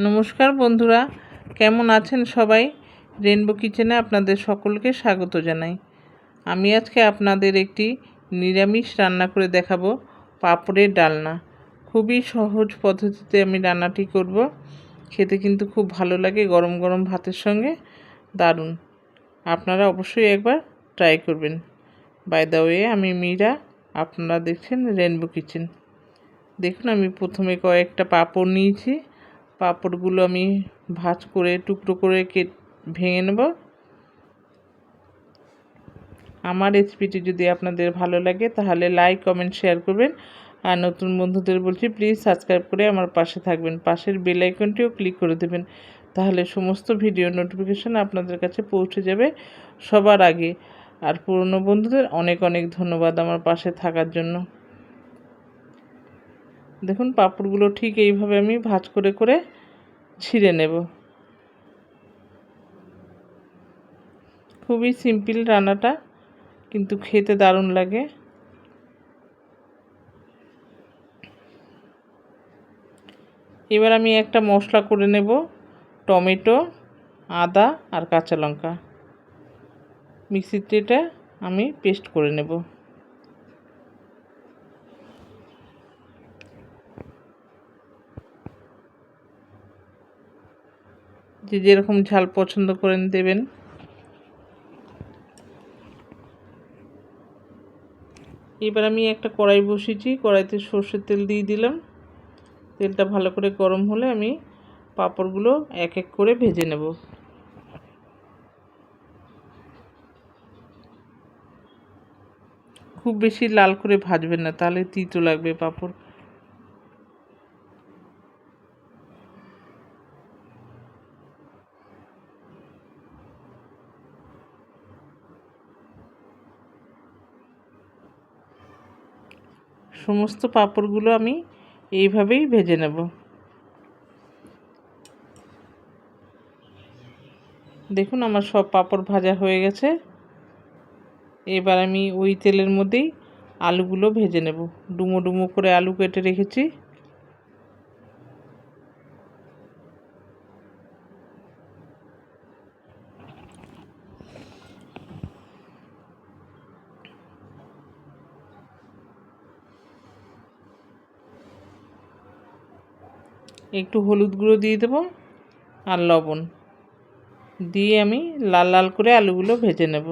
নমস্কার বন্ধুরা, কেমন আছেন সবাই? রেনবো কিচেনে আপনাদের সকলকে স্বাগত জানাই। আমি আজকে আপনাদের একটি নিরামিষ রান্না করে দেখাবো, পাঁপড়ের ডালনা। খুবই সহজ পদ্ধতিতে আমি রান্নাটি করব। খেতে কিন্তু খুব ভালো লাগে, গরম গরম ভাতের সঙ্গে দারুণ। আপনারা অবশ্যই একবার ট্রাই করবেন। বাই দ্য ওয়ে, আমি মীরা, আপনারা দেখছেন রেনবো কিচেন। দেখুন, আমি প্রথমে কয়েকটা পাঁপড় নিয়েছি। পাঁপড়গুলো আমি ভাঁজ করে টুকরো করে ভেঙে নেব। আমার রেসিপিটি যদি আপনাদের ভালো লাগে তাহলে লাইক, কমেন্ট, শেয়ার করবেন। আর নতুন বন্ধুদের বলছি, প্লিজ সাবস্ক্রাইব করে আমার পাশে থাকবেন। পাশের বেল আইকনটিও ক্লিক করে দেবেন, তাহলে সমস্ত ভিডিও নোটিফিকেশান আপনাদের কাছে পৌঁছে যাবে সবার আগে। আর পুরনো বন্ধুদের অনেক অনেক ধন্যবাদ আমার পাশে থাকার জন্য। দেখুন, পাঁপড়গুলো ঠিক এইভাবে আমি ভাঁজ করে করে ছিঁড়ে নেব। খুবই সিম্পল রান্নাটা, কিন্তু খেতে দারুণ লাগে। এবার আমি একটা মশলা করে নেব। টমেটো, আদা আর কাঁচা লঙ্কা মিক্সিতে আমি পেস্ট করে নেব। যে যেরকম ঝাল পছন্দ করেন দেবেন। এবার আমি একটা কড়াই বসিয়েছি, কড়াইতে সর্ষের তেল দিয়ে দিলাম। তেলটা ভালো করে গরম হলে আমি পাঁপড়গুলো এক এক করে ভেজে নেব। খুব বেশি লাল করে ভাজবেন না, তাহলে তিতো লাগবে পাঁপড়। সমস্ত পাঁপড়গুলো আমি এইভাবেই ভেজে নেব। দেখুন, আমার সব পাঁপড় ভাজা হয়ে গেছে। এবার আমি ওই তেলের মধ্যেই আলুগুলো ভেজে নেব। ডুমো ডুমো করে আলু কেটে রেখেছি। একটু হলুদ গুঁড়ো দিয়ে দেবো আর লবণ দিয়ে আমি লাল লাল করে আলুগুলো ভেজে নেব।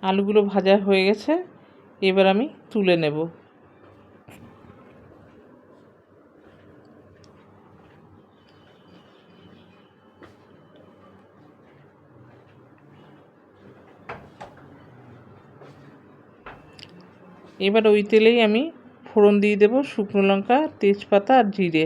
আলুগুলো ভাজা হয়ে গেছে, এবার আমি তুলে নেব। এবার ওই তেলেই আমি ফোড়ন দিয়ে দেব, শুকনো লঙ্কা, তেজপাতা আর জিরে।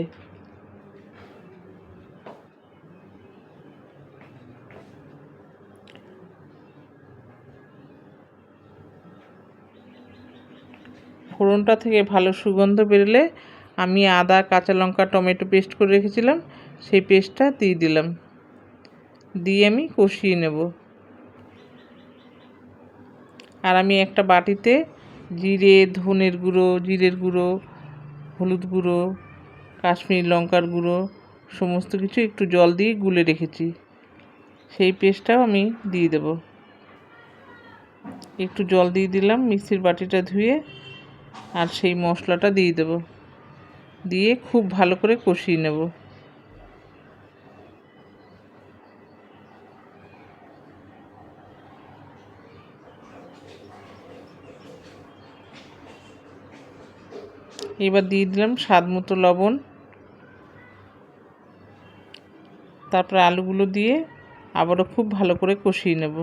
ফোড়নটা থেকে ভালো সুগন্ধ বেরোলে আমি আদা, কাঁচা লঙ্কা, টমেটো পেস্ট করে রেখেছিলাম, সেই পেস্টটা দিয়ে দিলাম। দিয়ে আমি কষিয়ে নেব। আর আমি একটা বাটিতে জিরে, ধনের গুঁড়ো, জিরের গুঁড়ো, হলুদ গুঁড়ো, কাশ্মীরি লঙ্কার গুঁড়ো সমস্ত কিছু একটু জল দিয়ে গুলে রেখেছি, সেই পেস্টটাও আমি দিয়ে দেব। একটু জল দিয়ে দিলাম মিক্সির বাটিটা ধুয়ে, আর সেই মশলাটা দিয়ে দেব। দিয়ে খুব ভালো করে কষিয়ে নেব। এবার দিয়ে দিলাম স্বাদ মতো লবণ। তারপরে আলুগুলো দিয়ে আবারও খুব ভালো করে কষিয়ে নেব।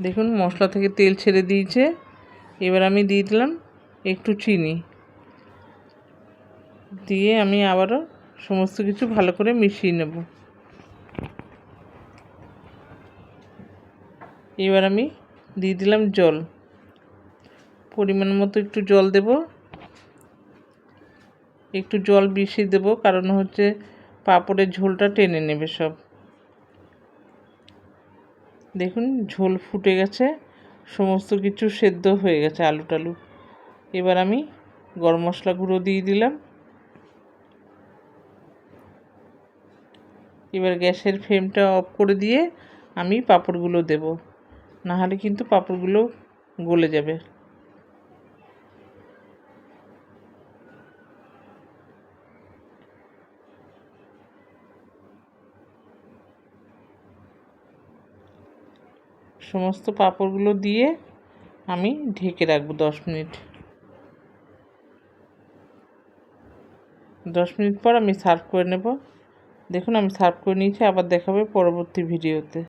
দেখুন, মশলা থেকে তেল ছেড়ে দিয়েছে। এবার আমি দিয়ে দিলাম একটু চিনি, দিয়ে আমি আবারও সমস্ত কিছু ভালো করে মিশিয়ে নেব। এবার আমি দিয়ে দিলাম জল। পরিমাণ মতো একটু জল দেব, একটু জল বেশি দেব, কারণ হচ্ছে পাঁপড়ের ঝোলটা টেনে নেবে সব। দেখুন ঝোল ফুটে গেছে, সমস্ত কিছু সেদ্ধ হয়ে গেছে, আলু টালু। এবার আমি গরম মশলা গুঁড়ো দিয়ে দিলাম। এবার গ্যাসের ফ্লেমটা অফ করে দিয়ে আমি পাঁপড়গুলো দেব, নাহলে কিন্তু পাঁপড়গুলো গলে যাবে। সমস্ত পাঁপড়গুলো দিয়ে আমি ঢেকে রাখবো 10 মিনিট। 10 মিনিট পর আমি সার্ভ করে নেব। দেখুন আমি সার্ভ করে নিয়েছি, আবার দেখাবে পরবর্তী ভিডিওতে।